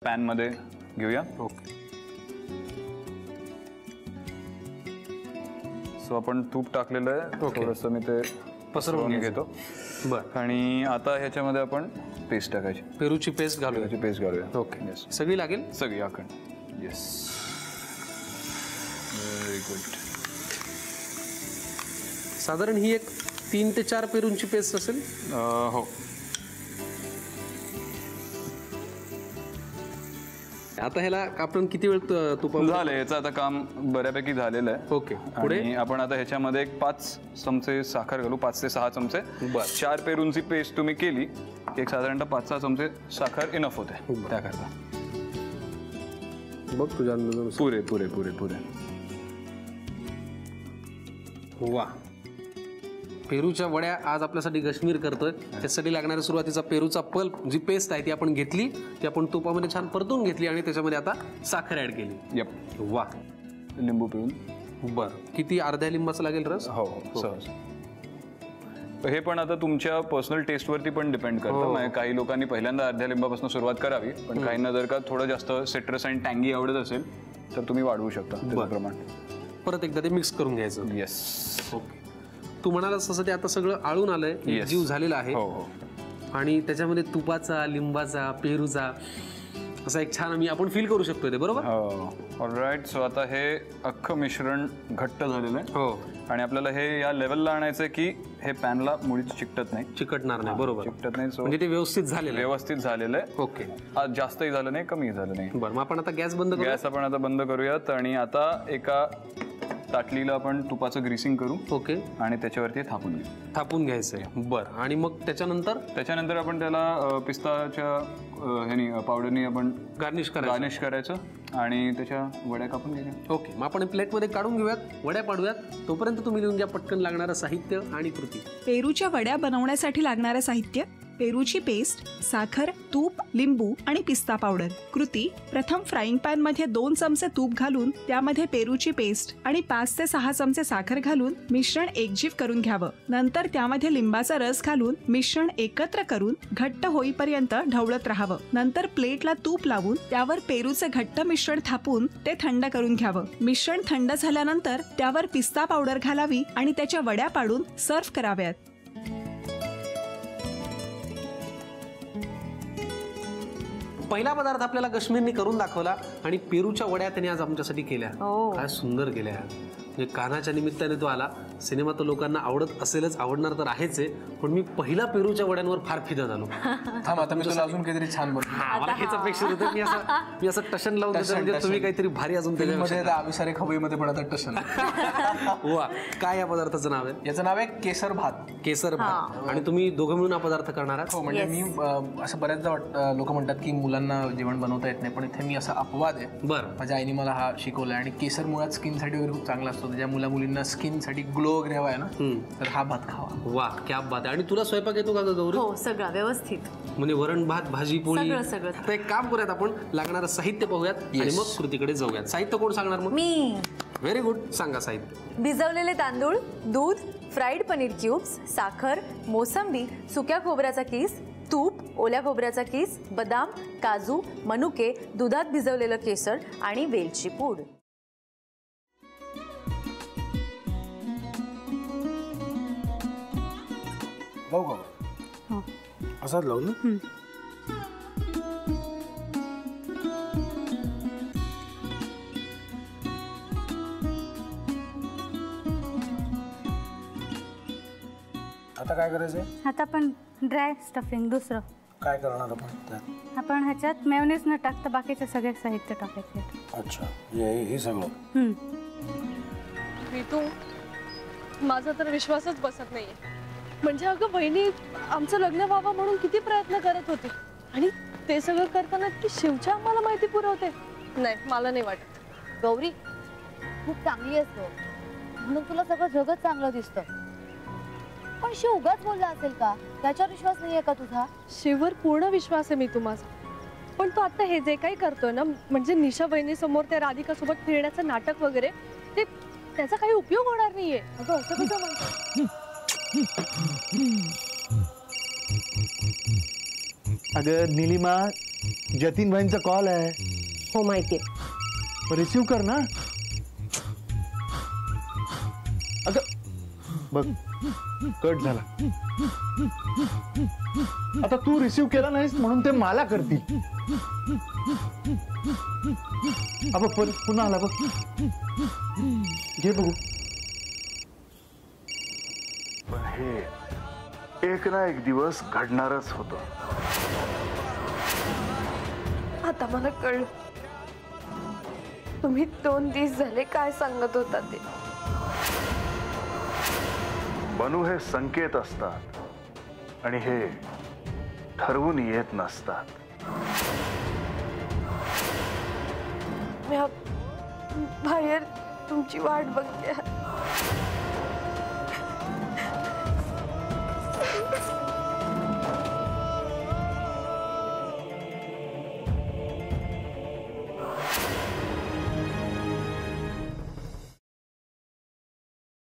Pan मध्ये घेऊया. Okay. So आपण तूप टाकलेलं आहे, थोडंसं मी ते पसरवून घेतो. बरं. आणि आता ह्याच्यामध्ये आपण पेस्ट टाकायची, पेरूची पेस्ट घालूया. पेस्ट घालूया. ओके. येस, सगळी लागेल, सगळी अखंड. Yes, very good. साधारण ही एक 3 ते 4 पेरूंची पेस्ट असेल. हो. आता ह्याला आपण किती वेळ तुपामध्ये झालं, याचं आता काम बऱ्यापैकी झालेलं आहे. ओके. पुढे आणि आपण आता ह्याच्यामध्ये एक 5 चमचे साखर घालू, 5 ते 6 चमचे. बरं. 4 पेरूंची पेस्ट तुम्ही केली, एक साधारणतः 5-6 चमचे साखर इनफ होते त्याकरता. बघ तुझ्या अंदाजानुसार. पुरे पुरे पुरे पुरे. वा, पेरूच्या वड्या आज आपल्यासाठी कश्मीर करतोय. त्यासाठी लागणाऱ्या सुरुवातीचा पेरूचा पल्प, जी पेस्ट आहे ती आपण घेतली, ती आपण तुपामध्ये छान परतून घेतली आणि त्याच्यामध्ये आता साखर ऍड केली. यप. वा, लिंबू पिळून. बरं. किती अर्ध्या लिंबाचा लागेल रस? हो हो, सहज. हे पण आता तुमच्या पर्सनल टेस्टवरती पण डिपेंड करतं. म्हणजे काही लोकांनी पहिल्यांदा अर्ध्या लिंबापासून सुरुवात करावी, पण काहींना जर का थोडं जास्त सिट्रस आणि टँगी आवडत असेल तर तुम्ही वाढवू शकता त्याचं प्रमाण. परत एकदा ते मिक्स करून घ्यायचं. येस. ओके. तू म्हणालास तसं ते आता सगळं आळून आलंय, जीव झालेला आहे. हो हो. आणि त्याच्यामध्ये तुपाचा, लिंबाचा, पेरूचा असा एक छान आपण फील करू शकतो ते, बरोबर? हो. ऑलराईट. सो आता हे अख्खं मिश्रण घट्ट झालेलं आहे. हो. आणि आपल्याला हे या लेवलला आणायचं आहे की हे पॅनला मुळीच चिकटत नाही. चिकटणार नाही, बरोबर. चिकटत नाही. म्हणजे ते व्यवस्थित झालेलं आहे. ओके. आज जास्तही झालं नाही, कमी झालं नाही. बरं, मग आपण आता गॅस बंद करू. गॅस आपण आता बंद करूयात आणि आता एका ताटलीला आपण तुपाचं ग्रीसिंग करू. ओके. आणि त्याच्यावरती थापून घ्यायचंय. बरं. आणि मग त्याच्यानंतर आपण त्याला पिस्ताच्या ह्यानी पावडरनी आपण गार्निश करायचं आणि त्याच्या वड्या कापून घ्यायच्या. ओके. मग आपण प्लेटमध्ये काढून घेऊयात, वड्या पाडूयात. तोपर्यंत तुम्ही लिहून घ्या पटकन लागणारं साहित्य आणि कृती. पेरूच्या वड्या बनवण्यासाठी लागणारं साहित्य: पेरूची पेस्ट, साखर, तूप, लिंबू आणि पिस्ता पावडर. कृती: प्रथम फ्राईंग पॅन मध्ये 2 चमचे तूप घालून त्यामध्ये पेरूची पेस्ट आणि 5 ते 6 चमचे साखर घालून मिश्रण एकजीव करून घ्यावं. नंतर त्यामध्ये लिंबाचा रस घालून मिश्रण एकत्र करून घट्ट होईपर्यंत ढवळत राहावं. नंतर प्लेटला तूप लावून त्यावर पेरूचे घट्ट मिश्रण थापून ते थंड करून घ्यावं. मिश्रण थंड झाल्यानंतर त्यावर पिस्ता पावडर घालावी आणि त्याच्या वड्या पाडून सर्व्ह कराव्यात. पहिला पदार्थ आपल्याला कश्मीरने करून दाखवला आणि पेरूच्या वड्या त्याने आज आमच्यासाठी केल्या. काय सुंदर केल्या. म्हणजे कानाच्या निमित्ताने तो आला. सिनेमा तर लोकांना आवडत असेलच, आवडणार तर आहेच आहे, पण मी पहिला पेरूच्या वड्यांवर फार फिदा झालो. थांब, आता मी तुला अजून काहीतरी छान बनवतो. मला हेच अपेक्षित होतं. मी असं टशन लावून देतो, म्हणजे तुम्ही काहीतरी भारी अजून त्याच्यामध्ये. आविसारे खवईमध्ये पण आता टशन. वा, काय या पदार्थाचं नाव आहे? याचं नाव आहे केसर भात. केसर भात. आणि तुम्ही दोघं मिळून हा पदार्थ करणार आहात? हो, म्हणजे मी असं बऱ्याचदा लोक म्हणतात की मुलांना जेवण बनवता येत नाही, पण इथे मी असा अपवाद आहे. बरं. माझ्या आईने मला हा शिकवला. आणि केसर मुळात स्किनसाठी वगैरे खूप चांगला असतो. त्याच्या मुला-मुलींना स्किनसाठी ग्लो वगैरे हवा आहे ना, तर हा भात खावा. वा, क्या बात आहे. आणि तुला स्वयंपाक येतो का गौरी? हो, सगळं व्यवस्थित. म्हणजे वरण भात, भाजी पोळी सगळं. तर एक काम करूयात, आपण लागणारं साहित्य पाहूयात आणि मग कृतीकडे जाऊयात. साहित्य कोण सांगणार मग? मी. व्हेरी गुड, सांगा साहित्य. भिजवलेले तांदूळ, दूध, फ्राईड पनीर क्यूब्स, साखर, मोसंबी, सुक्या खोबऱ्याचा किस, तूप, ओल्या खोबऱ्याचा किस, बदाम, काजू, मनुके, दुधात भिजवलेलं केसर आणि वेलची पूड. लावू का? असाच लावू ना. आता काय करायचंय? आता आपण ड्राय स्टफिंग दुसरं काय करणार आपण त्यात? आपण ह्याच्यात मेयोनीज न टाकता बाकीचे सगळे साहित्य टाकायचे. अच्छा, हे सगळं. ऋतू, माझा तर विश्वासच बसत नाहीये. म्हणजे अगं बहिणी आमचं लग्न व्हावं म्हणून किती प्रयत्न करत होती, आणि ते सगळं करताना ती शिवच्या आम्हाला माहिती पुरवते. नाही, मला नाही वाटत. गौरी खूप चांगली असतो म्हणून तुला सगळं जगत चांगलं दिसतं, पण शिव उगाच बोलला असेल का? त्याच्यावर विश्वास नाहीये का तुझा? शिववर पूर्ण विश्वास आहे मी माझा, पण तो आता हे जे काही करतोय ना, म्हणजे निशा बहिणी समोर त्या राधिका सोबत फिरण्याचं नाटक वगैरे, ते त्याचा काही उपयोग होणार नाहीये. अगं असं कसं म्हणतो? अगं निलिमा, जतीन भाईंचा कॉल आहे. हो माहितीये. रिसीव्ह कर ना. अगं बघ कट झाला. आता तू रिसीव्ह केला नाहीस म्हणून ते मला करतील. अब पुन्हा आला बघ. घे बघू. पण हे एक ना एक दिवस घडणारच होतं. आता मला कळलं तुम्ही 2 दिवस झाले काय सांगत होता ते. बनू हे संकेत असतात आणि हे ठरवून येत नसतात. मी बाहेर तुमची वाट बघते.